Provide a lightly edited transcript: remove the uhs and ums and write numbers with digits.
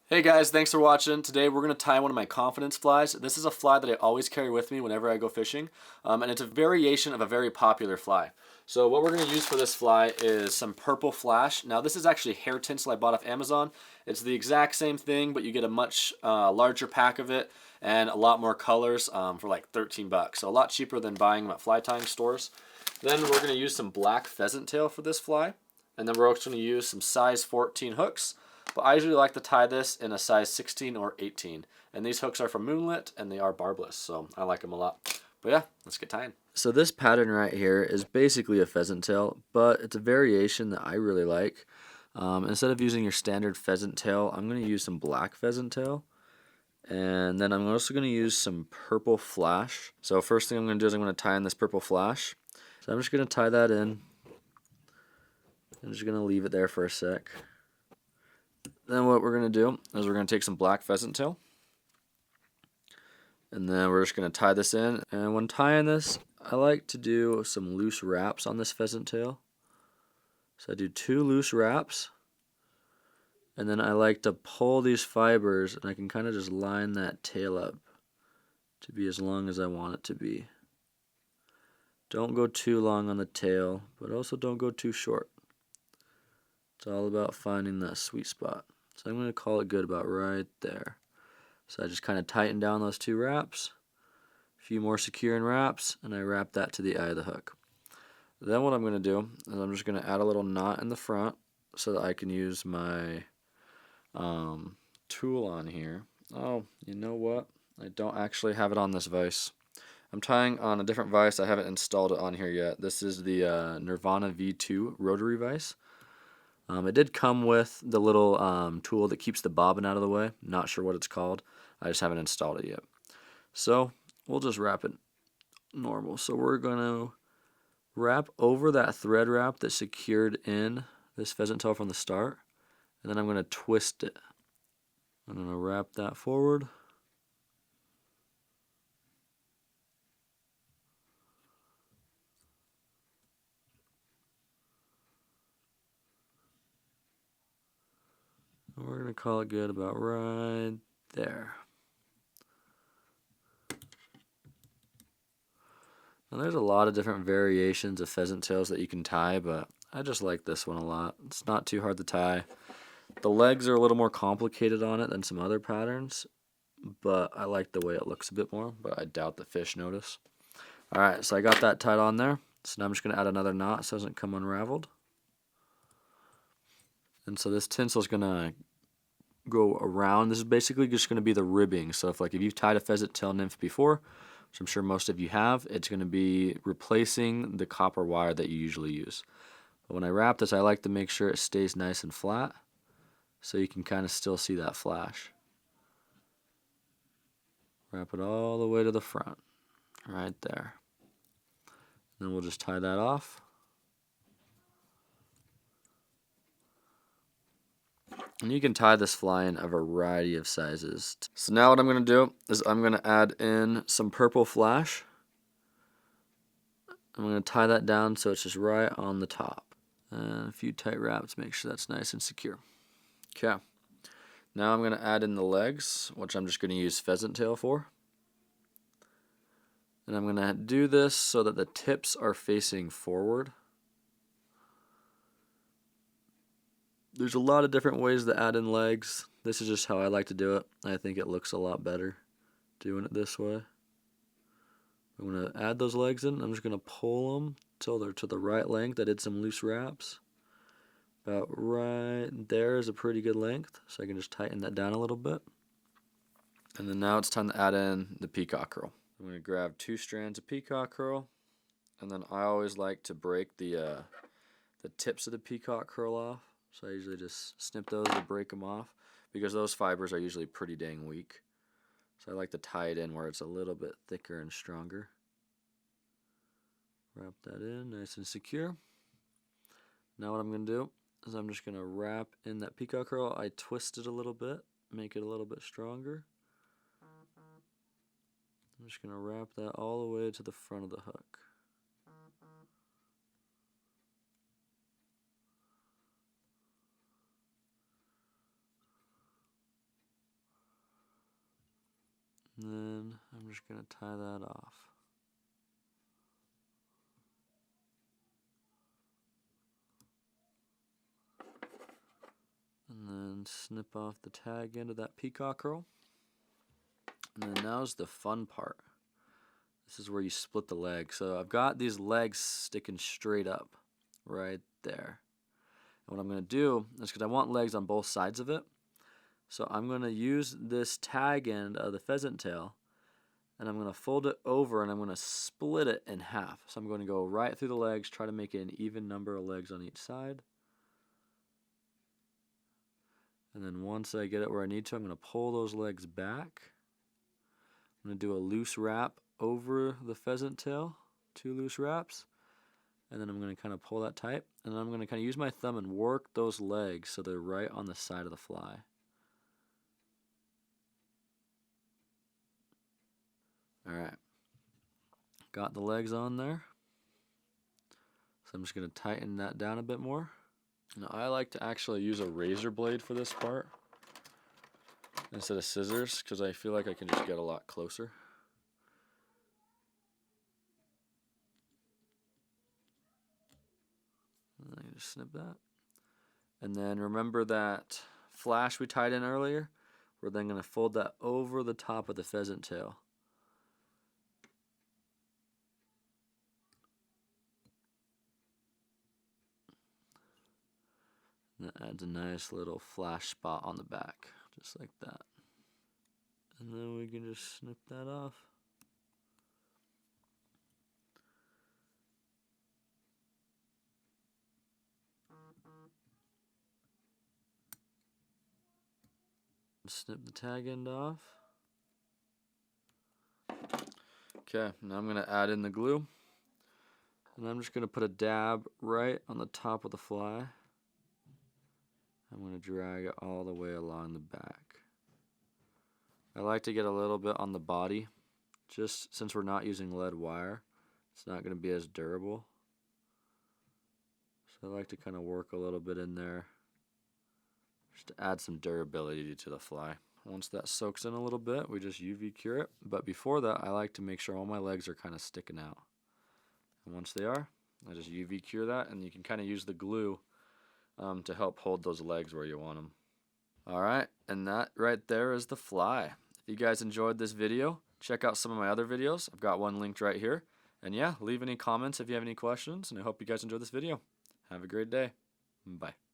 Hey guys, thanks for watching. Today we're going to tie one of my confidence flies. This is a fly that I always carry with me whenever I go fishing, and it's a variation of a very popular fly. So what we're going to use for this fly is some purple flash. Now this is actually hair tinsel I bought off Amazon. It's the exact same thing, but you get a much larger pack of it and a lot more colors for like 13 bucks. So a lot cheaper than buying them at fly tying stores. Then we're going to use some black pheasant tail for this fly, and then we're also going to use some size 14 hooks. But I usually like to tie this in a size 16 or 18. And these hooks are from Moonlit and they are barbless, so I like them a lot. But yeah, let's get tying. So this pattern right here is basically a pheasant tail, but it's a variation that I really like. Instead of using your standard pheasant tail, I'm going to use some black pheasant tail. And then I'm also going to use some purple flash. So first thing I'm going to do is I'm going to tie in this purple flash. So I'm just going to tie that in. I'm just going to leave it there for a sec. Then what we're going to do is we're going to take some black pheasant tail, and then we're just going to tie this in. And when tying this, I like to do some loose wraps on this pheasant tail. So I do 2 loose wraps, and then I like to pull these fibers, and I can kind of just line that tail up to be as long as I want it to be. Don't go too long on the tail, but also don't go too short. It's all about finding that sweet spot. So I'm going to call it good about right there. So I just kind of tighten down those 2 wraps, a few more securing wraps, and I wrap that to the eye of the hook. Then what I'm going to do is I'm just going to add a little knot in the front so that I can use my tool on here. Oh, you know what? I don't actually have it on this vise. I'm tying on a different vise. I haven't installed it on here yet. This is the Nirvana V2 rotary vise. It did come with the little tool that keeps the bobbin out of the way. Not sure what it's called. I just haven't installed it yet. So we'll just wrap it normal. So we're going to wrap over that thread wrap that's secured in this pheasant tail from the start. And then I'm going to twist it. I'm going to wrap that forward. And we're going to call it good about right there. Now there's a lot of different variations of pheasant tails that you can tie, but I just like this one a lot. It's not too hard to tie. The legs are a little more complicated on it than some other patterns, but I like the way it looks a bit more, but I doubt the fish notice. Alright, so I got that tied on there. So now I'm just going to add another knot so it doesn't come unraveled. And so this tinsel is going to go around. This is basically just going to be the ribbing. So if you've tied a pheasant tail nymph before, which I'm sure most of you have, it's going to be replacing the copper wire that you usually use. But when I wrap this, I like to make sure it stays nice and flat so you can kind of still see that flash. Wrap it all the way to the front, right there. Then we'll just tie that off. And you can tie this fly in a variety of sizes. So now what I'm going to do is I'm going to add in some purple flash. I'm going to tie that down so it's just right on the top. And a few tight wraps, make sure that's nice and secure. Okay. Now I'm going to add in the legs, which I'm just going to use pheasant tail for. And I'm going to do this so that the tips are facing forward. There's a lot of different ways to add in legs. This is just how I like to do it. I think it looks a lot better doing it this way. I'm going to add those legs in. I'm just going to pull them till they're to the right length. I did some loose wraps. About right there is a pretty good length, so I can just tighten that down a little bit. And then now it's time to add in the peacock curl. I'm going to grab 2 strands of peacock curl, and then I always like to break the tips of the peacock curl off. So I usually just snip those to break them off because those fibers are usually pretty dang weak. So I like to tie it in where it's a little bit thicker and stronger. Wrap that in nice and secure. Now what I'm going to do is I'm just going to wrap in that peacock curl. I twist it a little bit, make it a little bit stronger. I'm just going to wrap that all the way to the front of the hook. And then I'm just going to tie that off. And then snip off the tag end of that peacock curl. And then now's the fun part. This is where you split the leg. So I've got these legs sticking straight up right there. And what I'm going to do is, because I want legs on both sides of it, so I'm going to use this tag end of the pheasant tail, and I'm going to fold it over and I'm going to split it in half. So I'm going to go right through the legs, try to make it an even number of legs on each side. And then once I get it where I need to, I'm going to pull those legs back. I'm going to do a loose wrap over the pheasant tail, 2 loose wraps, and then I'm going to kind of pull that tight, and then I'm going to kind of use my thumb and work those legs so they're right on the side of the fly. Alright, got the legs on there, so I'm just going to tighten that down a bit more. Now I like to actually use a razor blade for this part instead of scissors, because I feel like I can just get a lot closer. And I just snip that. And then remember that flash we tied in earlier? We're then going to fold that over the top of the pheasant tail. And that adds a nice little flash spot on the back, just like that. And then we can just snip that off. Snip the tag end off. Okay, now I'm going to add in the glue. And I'm just going to put a dab right on the top of the fly. I'm going to drag it all the way along the back. I like to get a little bit on the body, just since we're not using lead wire. It's not going to be as durable. So I like to kind of work a little bit in there just to add some durability to the fly. Once that soaks in a little bit, we just UV cure it. But before that, I like to make sure all my legs are kind of sticking out. And once they are, I just UV cure that, and you can kind of use the glue to help hold those legs where you want them. Alright, and that right there is the fly. If you guys enjoyed this video, check out some of my other videos. I've got one linked right here. And yeah, leave any comments if you have any questions, and I hope you guys enjoyed this video. Have a great day. Bye.